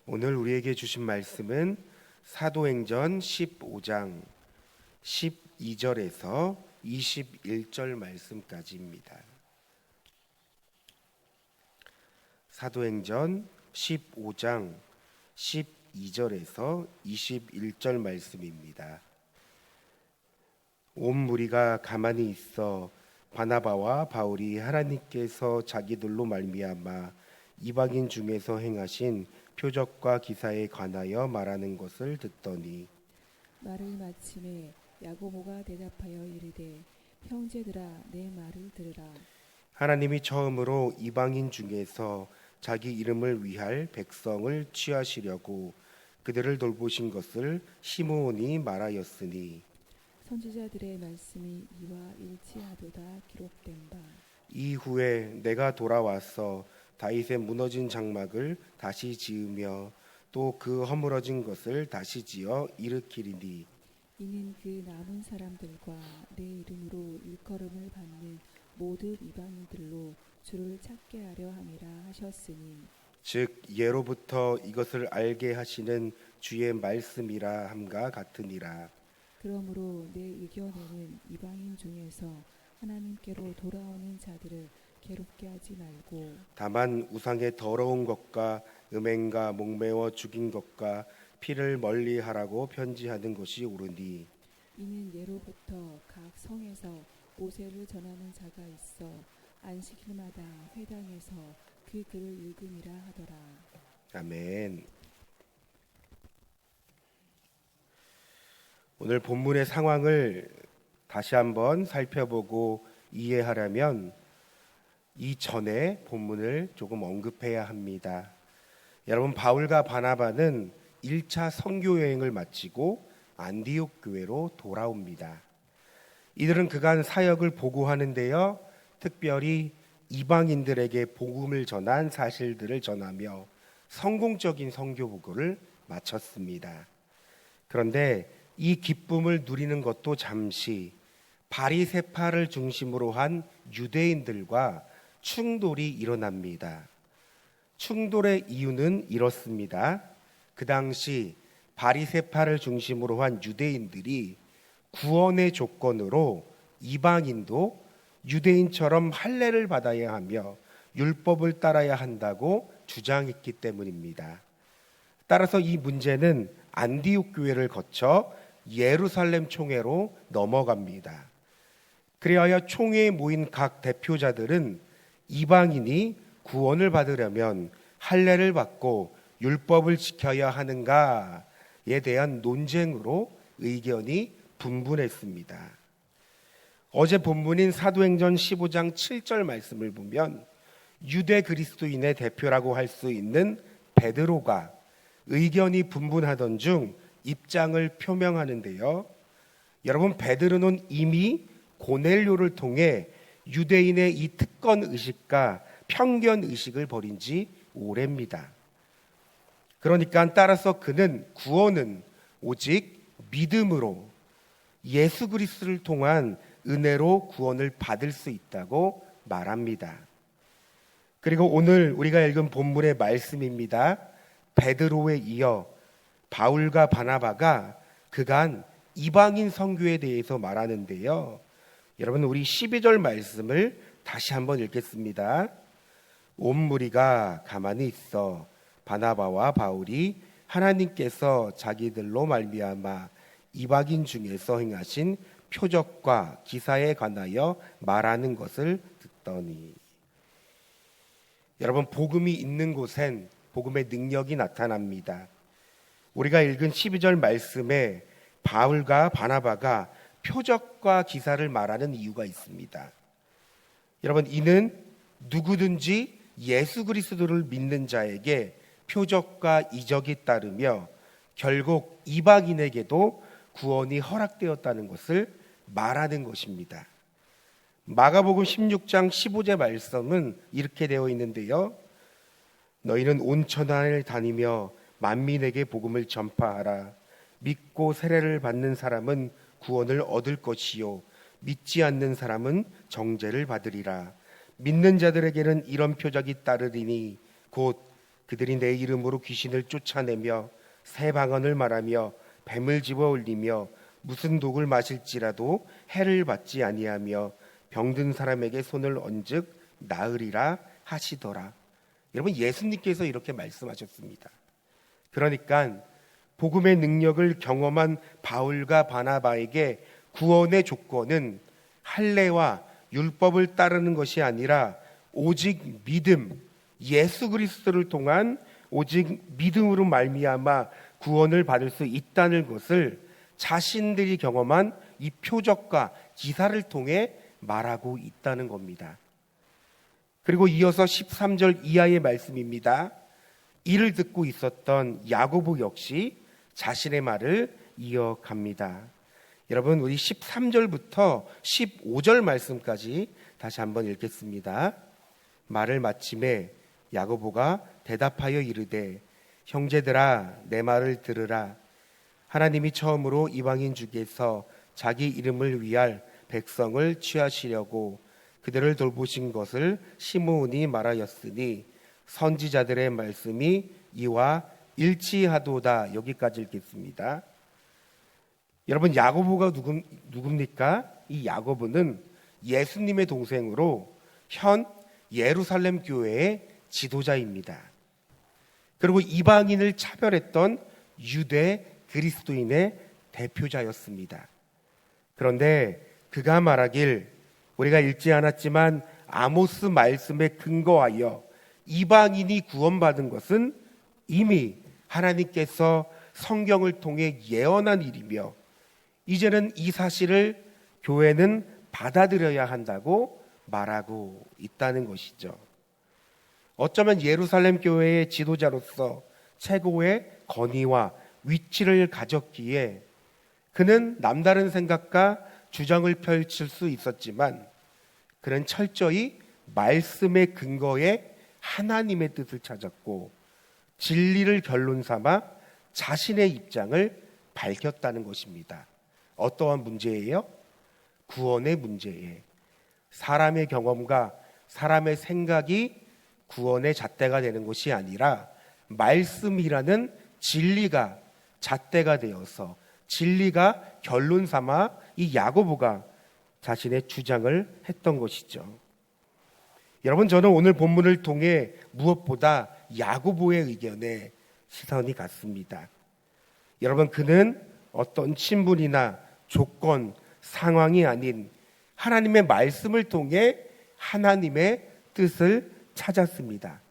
오늘 우리에게 주신 말씀은 사도행전 15장 12절에서 21절 말씀까지입니다. 사도행전 15장 12절에서 21절 말씀입니다. 온 무리가 가만히 있어 바나바와 바울이 하나님께서 자기들로 말미암아 이방인 중에서 행하신 표적과 기사에 관하여 말하는 것을 듣더니 말을 마침에 야고보가 대답하여 이르되 형제들아 내 말을 들으라. 하나님이 처음으로 이방인 중에서 자기 이름을 위할 백성을 취하시려고 그들을 돌보신 것을 시므온이 말하였으니 선지자들의 말씀이 이와 일치하도다 기록된 바. 이후에 내가 돌아와서 다윗의 무너진 장막을 다시 지으며 또 그 허물어진 것을 다시 지어 일으키리니 이는 그 남은 사람들과 내 이름으로 일컬음을 받는 모든 이방인들로 주를 찾게 하려 함이라 하셨으니 즉 예로부터 이것을 알게 하시는 주의 말씀이라 함과 같으니라. 그러므로 내 의견에는 이방인 중에서 하나님께로 돌아오는 자들을 괴롭게 하지 말고 다만 우상의 더러운 것과 음행과 목매어 죽인 것과 피를 멀리하라고 편지하는 것이 옳으니 이는 예로부터 각 성에서 모세를 전하는 자가 있어 안식일마다 회당에서 그 글을 읽음이라 하더라. 아멘. 오늘 본문의 상황을 다시 한번 살펴보고 이해하려면 이전에 본문을 조금 언급해야 합니다. 여러분, 바울과 바나바는 1차 선교 여행을 마치고 안디옥 교회로 돌아옵니다. 이들은 그간 사역을 보고하는데요, 특별히 이방인들에게 복음을 전한 사실들을 전하며 성공적인 선교 보고를 마쳤습니다. 그런데 이 기쁨을 누리는 것도 잠시 바리새파를 중심으로 한 유대인들과 충돌이 일어납니다. 충돌의 이유는 이렇습니다. 그 당시 바리새파를 중심으로 한 유대인들이 구원의 조건으로 이방인도 유대인처럼 할례를 받아야 하며 율법을 따라야 한다고 주장했기 때문입니다. 따라서 이 문제는 안디옥 교회를 거쳐 예루살렘 총회로 넘어갑니다. 그리하여 총회에 모인 각 대표자들은 이방인이 구원을 받으려면 할례를 받고 율법을 지켜야 하는가에 대한 논쟁으로 의견이 분분했습니다. 어제 본문인 사도행전 15장 7절 말씀을 보면 유대 그리스도인의 대표라고 할 수 있는 베드로가 의견이 분분하던 중 입장을 표명하는데요. 여러분, 베드로는 이미 고넬료를 통해 유대인의 이 특권 의식과 편견 의식을 버린 지 오래입니다. 그러니까 따라서 그는 구원은 오직 믿음으로 예수 그리스도를 통한 은혜로 구원을 받을 수 있다고 말합니다. 그리고 오늘 우리가 읽은 본문의 말씀입니다. 베드로에 이어 바울과 바나바가 그간 이방인 선교에 대해서 말하는데요. 여러분, 우리 12절 말씀을 다시 한번 읽겠습니다. 온 무리가 가만히 있어 바나바와 바울이 하나님께서 자기들로 말미암아 이방인 중에서 행하신 표적과 기사에 관하여 말하는 것을 듣더니. 여러분, 복음이 있는 곳엔 복음의 능력이 나타납니다. 우리가 읽은 12절 말씀에 바울과 바나바가 표적과 기사를 말하는 이유가 있습니다. 여러분, 이는 누구든지 예수 그리스도를 믿는 자에게 표적과 이적이 따르며 결국 이방인에게도 구원이 허락되었다는 것을 말하는 것입니다. 마가복음 16장 15절 말씀은 이렇게 되어 있는데요. 너희는 온 천하를 다니며 만민에게 복음을 전파하라. 믿고 세례를 받는 사람은 구원을 얻을 것이요 믿지 않는 사람은 정죄를 받으리라. 믿는 자들에게는 이런 표적이 따르리니 곧 그들이 내 이름으로 귀신을 쫓아내며 새 방언을 말하며 뱀을 집어 올리며 무슨 독을 마실지라도 해를 받지 아니하며 병든 사람에게 손을 얹즉 나으리라 하시더라. 여러분, 예수님께서 이렇게 말씀하셨습니다. 그러니까 복음의 능력을 경험한 바울과 바나바에게 구원의 조건은 할례와 율법을 따르는 것이 아니라 오직 믿음, 예수 그리스도를 통한 오직 믿음으로 말미암아 구원을 받을 수 있다는 것을 자신들이 경험한 이 표적과 기사를 통해 말하고 있다는 겁니다. 그리고 이어서 13절 이하의 말씀입니다. 이를 듣고 있었던 야고보 역시 자신의 말을 이어갑니다. 여러분, 우리 13절부터 15절 말씀까지 다시 한번 읽겠습니다. 말을 마침에 야고보가 대답하여 이르되 형제들아 내 말을 들으라. 하나님이 처음으로 이방인 중에서 자기 이름을 위할 백성을 취하시려고 그들을 돌보신 것을 시므온이 말하였으니 선지자들의 말씀이 이와 일치하도다. 여기까지 읽겠습니다. 여러분, 야고보가 누굽니까? 이 야고보는 예수님의 동생으로 현 예루살렘 교회의 지도자입니다. 그리고 이방인을 차별했던 유대 그리스도인의 대표자였습니다. 그런데 그가 말하길 우리가 읽지 않았지만 아모스 말씀에 근거하여 이방인이 구원받은 것은 이미 하나님께서 성경을 통해 예언한 일이며 이제는 이 사실을 교회는 받아들여야 한다고 말하고 있다는 것이죠. 어쩌면 예루살렘 교회의 지도자로서 최고의 권위와 위치를 가졌기에 그는 남다른 생각과 주장을 펼칠 수 있었지만 그는 철저히 말씀의 근거에 하나님의 뜻을 찾았고 진리를 결론 삼아 자신의 입장을 밝혔다는 것입니다. 어떠한 문제예요? 구원의 문제에 사람의 경험과 사람의 생각이 구원의 잣대가 되는 것이 아니라 말씀이라는 진리가 잣대가 되어서 진리가 결론 삼아 이 야고보가 자신의 주장을 했던 것이죠. 여러분, 저는 오늘 본문을 통해 무엇보다 야고보의 의견에 시선이 갔습니다. 여러분, 그는 어떤 신분이나 조건, 상황이 아닌 하나님의 말씀을 통해 하나님의 뜻을 찾았습니다.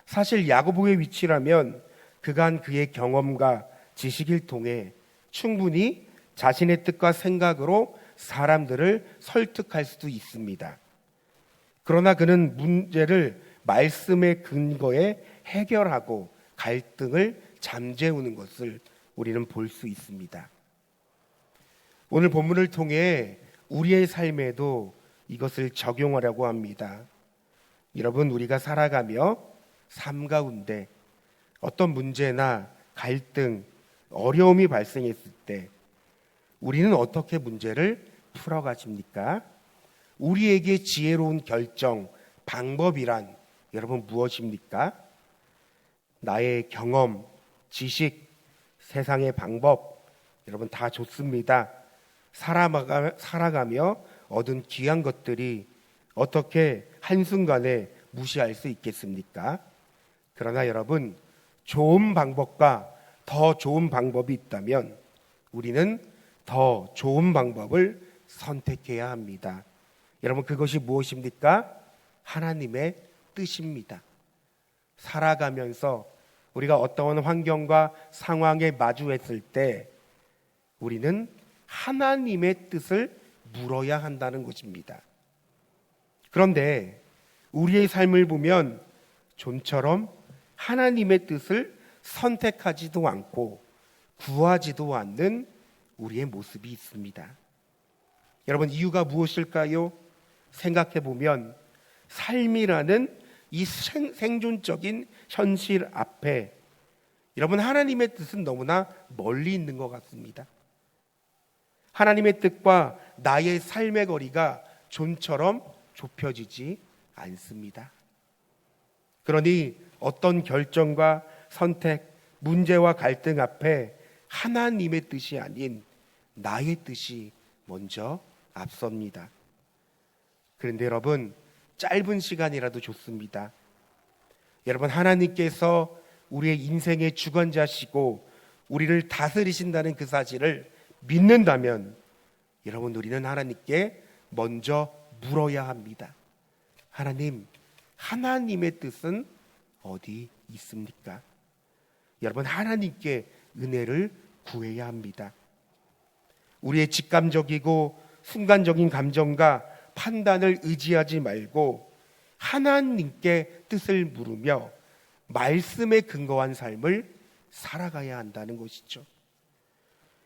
사실 야고보의 위치라면 그간 그의 경험과 지식을 통해 충분히 자신의 뜻과 생각으로 사람들을 설득할 수도 있습니다. 그러나 그는 문제를 말씀의 근거에 해결하고 갈등을 잠재우는 것을 우리는 볼 수 있습니다. 오늘 본문을 통해 우리의 삶에도 이것을 적용하려고 합니다. 여러분, 우리가 살아가며 삶 가운데 어떤 문제나 갈등, 어려움이 발생했을 때 우리는 어떻게 문제를 풀어가십니까? 우리에게 지혜로운 결정, 방법이란 여러분 무엇입니까? 나의 경험, 지식, 세상의 방법, 여러분 다 좋습니다. 살아가며 얻은 귀한 것들이 어떻게 한순간에 무시할 수 있겠습니까? 그러나 여러분, 좋은 방법과 더 좋은 방법이 있다면 우리는 더 좋은 방법을 선택해야 합니다. 여러분, 그것이 무엇입니까? 하나님의 뜻입니다. 살아가면서 우리가 어떠한 환경과 상황에 마주했을 때 우리는 하나님의 뜻을 물어야 한다는 것입니다. 그런데 우리의 삶을 보면 좀처럼 하나님의 뜻을 선택하지도 않고 구하지도 않는 우리의 모습이 있습니다. 여러분, 이유가 무엇일까요? 생각해 보면 삶이라는 이 생존적인 현실 앞에 여러분, 하나님의 뜻은 너무나 멀리 있는 것 같습니다. 하나님의 뜻과 나의 삶의 거리가 좀처럼 좁혀지지 않습니다. 그러니 어떤 결정과 선택, 문제와 갈등 앞에 하나님의 뜻이 아닌 나의 뜻이 먼저 앞섭니다. 그런데 여러분, 짧은 시간이라도 좋습니다. 여러분, 하나님께서 우리의 인생의 주관자시고 우리를 다스리신다는 그 사실을 믿는다면 여러분, 우리는 하나님께 먼저 물어야 합니다. 하나님, 하나님의 뜻은 어디 있습니까? 여러분, 하나님께 은혜를 구해야 합니다. 우리의 직감적이고 순간적인 감정과 판단을 의지하지 말고 하나님께 뜻을 물으며 말씀에 근거한 삶을 살아가야 한다는 것이죠.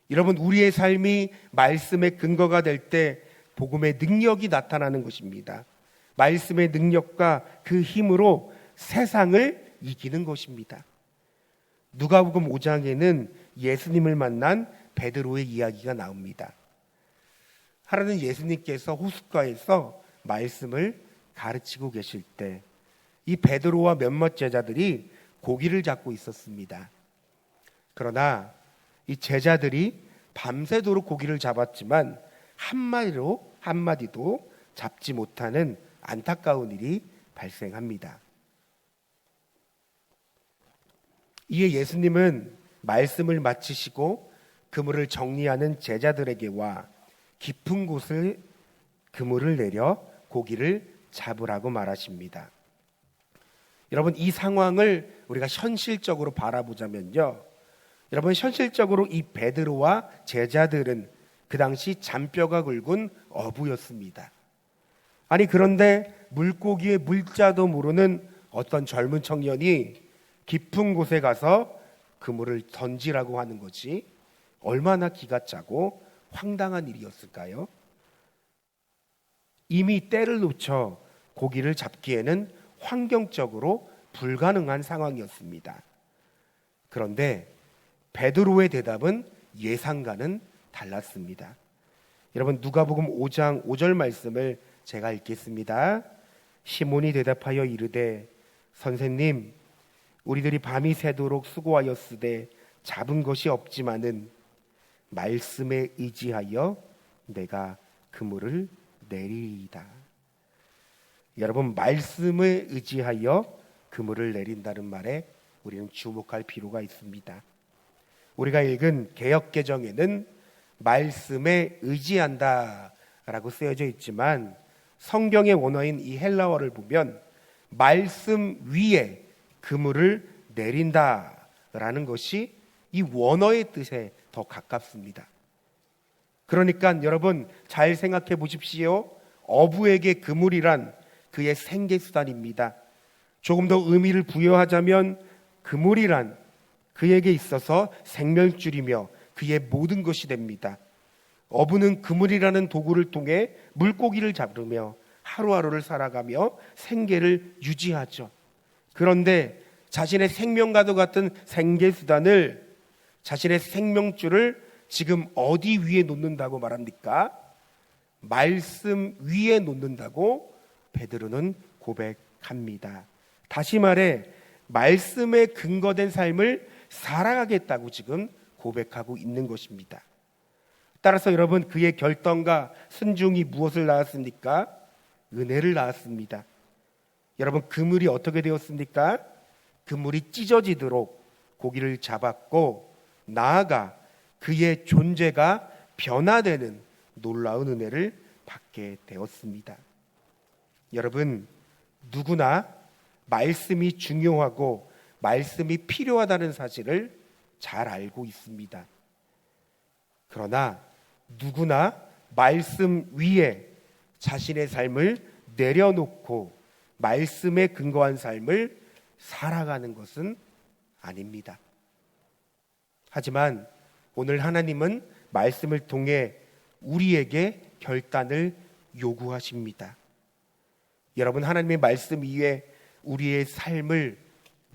여러분, 우리의 삶이 말씀의 근거가 될 때 복음의 능력이 나타나는 것입니다. 말씀의 능력과 그 힘으로 세상을 이기는 것입니다. 누가복음 5장에는 예수님을 만난 베드로의 이야기가 나옵니다. 하루는 예수님께서 호숫가에서 말씀을 가르치고 계실 때 이 베드로와 몇몇 제자들이 고기를 잡고 있었습니다. 그러나 이 제자들이 밤새도록 고기를 잡았지만 한마디도 잡지 못하는 안타까운 일이 발생합니다. 이에 예수님은 말씀을 마치시고 그물을 정리하는 제자들에게와 깊은 곳을 그물을 내려 고기를 잡으라고 말하십니다. 여러분, 이 상황을 우리가 현실적으로 바라보자면요, 여러분, 현실적으로 이 베드로와 제자들은 그 당시 잔뼈가 굵은 어부였습니다. 아니, 그런데 물고기의 물자도 모르는 어떤 젊은 청년이 깊은 곳에 가서 그물을 던지라고 하는 것이 얼마나 기가 차고 황당한 일이었을까요? 이미 때를 놓쳐 고기를 잡기에는 환경적으로 불가능한 상황이었습니다. 그런데 베드로의 대답은 예상과는 달랐습니다. 여러분, 누가복음 5장 5절 말씀을 제가 읽겠습니다. 시몬이 대답하여 이르되 선생님, 우리들이 밤이 새도록 수고하였으되 잡은 것이 없지만은 말씀에 의지하여 내가 그물을 내리이다. 여러분, 말씀에 의지하여 그물을 내린다는 말에 우리는 주목할 필요가 있습니다. 우리가 읽은 개역개정에는 말씀에 의지한다 라고 쓰여져 있지만 성경의 원어인 이 헬라어를 보면 말씀 위에 그물을 내린다 라는 것이 이 원어의 뜻에 더 가깝습니다. 그러니까 여러분, 잘 생각해 보십시오. 어부에게 그물이란 그의 생계수단입니다. 조금 더 의미를 부여하자면 그물이란 그에게 있어서 생명줄이며 그의 모든 것이 됩니다. 어부는 그물이라는 도구를 통해 물고기를 잡으며 하루하루를 살아가며 생계를 유지하죠. 그런데 자신의 생명과도 같은 생계수단을, 자신의 생명줄을 지금 어디 위에 놓는다고 말합니까? 말씀 위에 놓는다고 베드로는 고백합니다. 다시 말해 말씀에 근거된 삶을 살아가겠다고 지금 고백하고 있는 것입니다. 따라서 여러분, 그의 결단과 순종이 무엇을 낳았습니까? 은혜를 낳았습니다. 여러분, 그물이 어떻게 되었습니까? 그물이 찢어지도록 고기를 잡았고 나아가 그의 존재가 변화되는 놀라운 은혜를 받게 되었습니다. 여러분, 누구나 말씀이 중요하고 말씀이 필요하다는 사실을 잘 알고 있습니다. 그러나 누구나 말씀 위에 자신의 삶을 내려놓고 말씀에 근거한 삶을 살아가는 것은 아닙니다. 하지만 오늘 하나님은 말씀을 통해 우리에게 결단을 요구하십니다. 여러분, 하나님의 말씀 위에 우리의 삶을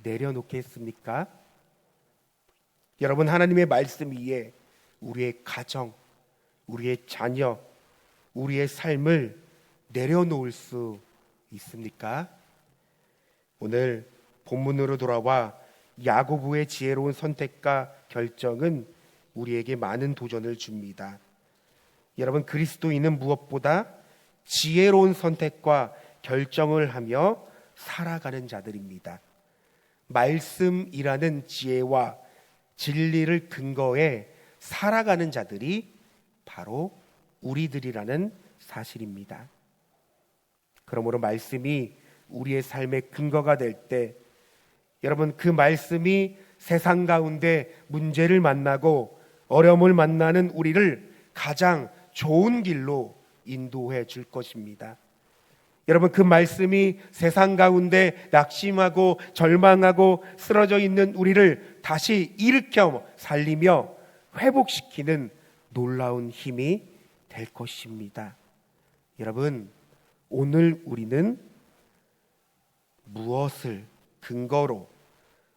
내려놓겠습니까? 여러분, 하나님의 말씀 위에 우리의 가정, 우리의 자녀, 우리의 삶을 내려놓을 수 있습니까? 오늘 본문으로 돌아와 야고보의 지혜로운 선택과 결정은 우리에게 많은 도전을 줍니다. 여러분, 그리스도인은 무엇보다 지혜로운 선택과 결정을 하며 살아가는 자들입니다. 말씀이라는 지혜와 진리를 근거해 살아가는 자들이 바로 우리들이라는 사실입니다. 그러므로 말씀이 우리의 삶의 근거가 될 때, 여러분, 그 말씀이 세상 가운데 문제를 만나고 어려움을 만나는 우리를 가장 좋은 길로 인도해 줄 것입니다. 여러분, 그 말씀이 세상 가운데 낙심하고 절망하고 쓰러져 있는 우리를 다시 일으켜 살리며 회복시키는 놀라운 힘이 될 것입니다. 여러분, 오늘 우리는 무엇을 근거로,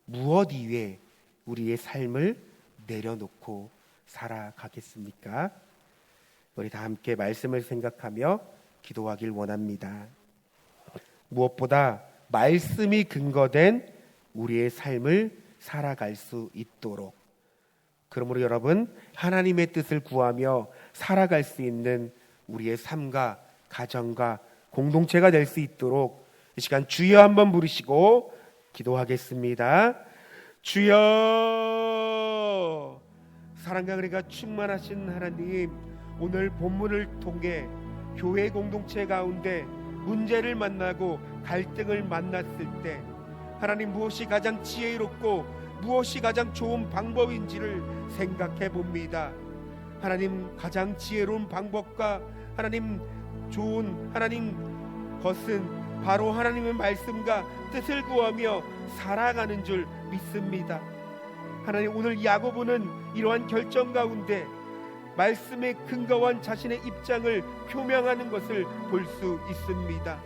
무엇 위에 우리의 삶을 내려놓고 살아가겠습니까? 우리 다 함께 말씀을 생각하며 기도하길 원합니다. 무엇보다 말씀이 근거된 우리의 삶을 살아갈 수 있도록, 그러므로 여러분, 하나님의 뜻을 구하며 살아갈 수 있는 우리의 삶과 가정과 공동체가 될 수 있도록 이 시간 주여 한번 부르시고 기도하겠습니다. 주여, 사랑과 은혜가 충만하신 하나님, 오늘 본문을 통해 교회 공동체 가운데 문제를 만나고 갈등을 만났을 때 하나님, 무엇이 가장 지혜롭고 무엇이 가장 좋은 방법인지를 생각해 봅니다. 하나님, 가장 지혜로운 방법과 하나님 좋은 하나님 것은 바로 하나님의 말씀과 뜻을 구하며 살아가는 줄 믿습니다. 하나님, 오늘 야고보는 이러한 결정 가운데 말씀에 근거한 자신의 입장을 표명하는 것을 볼 수 있습니다.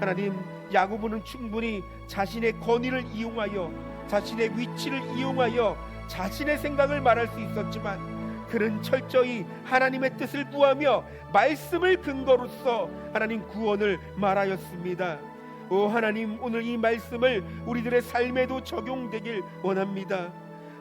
하나님, 야고보는 충분히 자신의 권위를 이용하여, 자신의 위치를 이용하여 자신의 생각을 말할 수 있었지만, 그는 철저히 하나님의 뜻을 구하며 말씀을 근거로서 하나님 구원을 말하였습니다. 오 하나님, 오늘 이 말씀을 우리들의 삶에도 적용되길 원합니다.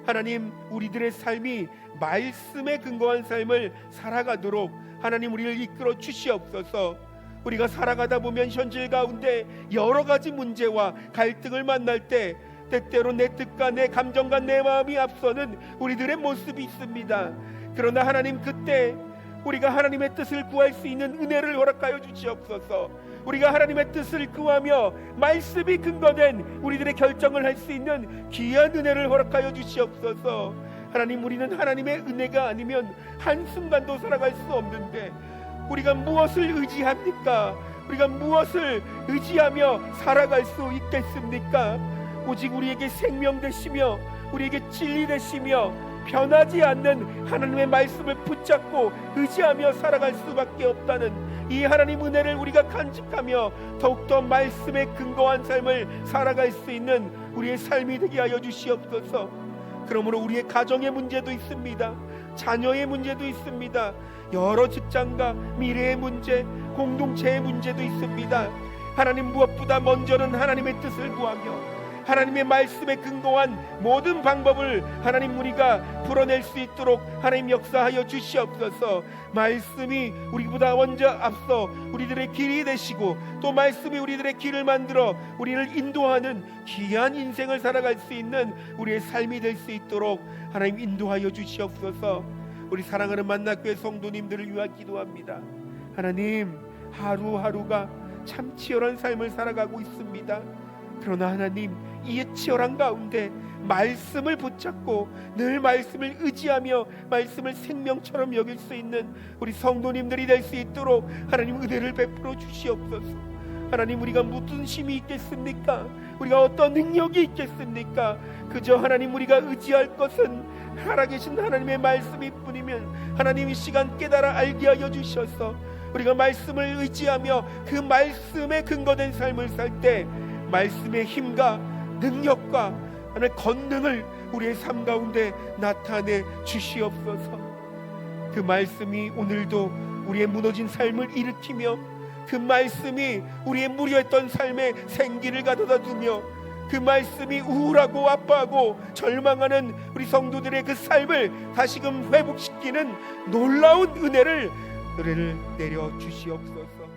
하나님, 우리들의 삶이 말씀에 근거한 삶을 살아가도록 하나님 우리를 이끌어 주시옵소서. 우리가 살아가다 보면 현실 가운데 여러 가지 문제와 갈등을 만날 때 때때로 내 뜻과 내 감정과 내 마음이 앞서는 우리들의 모습이 있습니다. 그러나 하나님, 그때 우리가 하나님의 뜻을 구할 수 있는 은혜를 허락하여 주시옵소서. 우리가 하나님의 뜻을 구하며 말씀이 근거된 우리들의 결정을 할 수 있는 귀한 은혜를 허락하여 주시옵소서. 하나님, 우리는 하나님의 은혜가 아니면 한순간도 살아갈 수 없는데 우리가 무엇을 의지합니까? 우리가 무엇을 의지하며 살아갈 수 있겠습니까? 오직 우리에게 생명 되시며 우리에게 진리 되시며 변하지 않는 하나님의 말씀을 붙잡고 의지하며 살아갈 수밖에 없다는 이 하나님 은혜를 우리가 간직하며 더욱더 말씀에 근거한 삶을 살아갈 수 있는 우리의 삶이 되게 하여 주시옵소서. 그러므로 우리의 가정의 문제도 있습니다. 자녀의 문제도 있습니다. 여러 직장과 미래의 문제, 공동체의 문제도 있습니다. 하나님, 무엇보다 먼저는 하나님의 뜻을 구하며 하나님의 말씀에 근거한 모든 방법을 하나님 우리가 풀어낼 수 있도록 하나님 역사하여 주시옵소서. 말씀이 우리보다 먼저 앞서 우리들의 길이 되시고 또 말씀이 우리들의 길을 만들어 우리를 인도하는 귀한 인생을 살아갈 수 있는 우리의 삶이 될 수 있도록 하나님 인도하여 주시옵소서. 우리 사랑하는 만나교회 성도님들을 위하여 기도합니다. 하나님, 하루하루가 참 치열한 삶을 살아가고 있습니다. 그러나 하나님, 이 치열한 가운데 말씀을 붙잡고 늘 말씀을 의지하며 말씀을 생명처럼 여길 수 있는 우리 성도님들이 될 수 있도록 하나님 은혜를 베풀어 주시옵소서. 하나님, 우리가 무슨 힘이 있겠습니까? 우리가 어떤 능력이 있겠습니까? 그저 하나님 우리가 의지할 것은 살아계신 하나님의 말씀일 뿐이면 하나님 이 시간 깨달아 알게 하여 주셔서 우리가 말씀을 의지하며 그 말씀에 근거된 삶을 살 때 말씀의 힘과 능력과 하나님의 권능을 우리의 삶 가운데 나타내 주시옵소서. 그 말씀이 오늘도 우리의 무너진 삶을 일으키며 그 말씀이 우리의 무료했던 삶에 생기를 가져다 두며 그 말씀이 우울하고 아파하고 절망하는 우리 성도들의 그 삶을 다시금 회복시키는 놀라운 은혜를 내려 주시옵소서.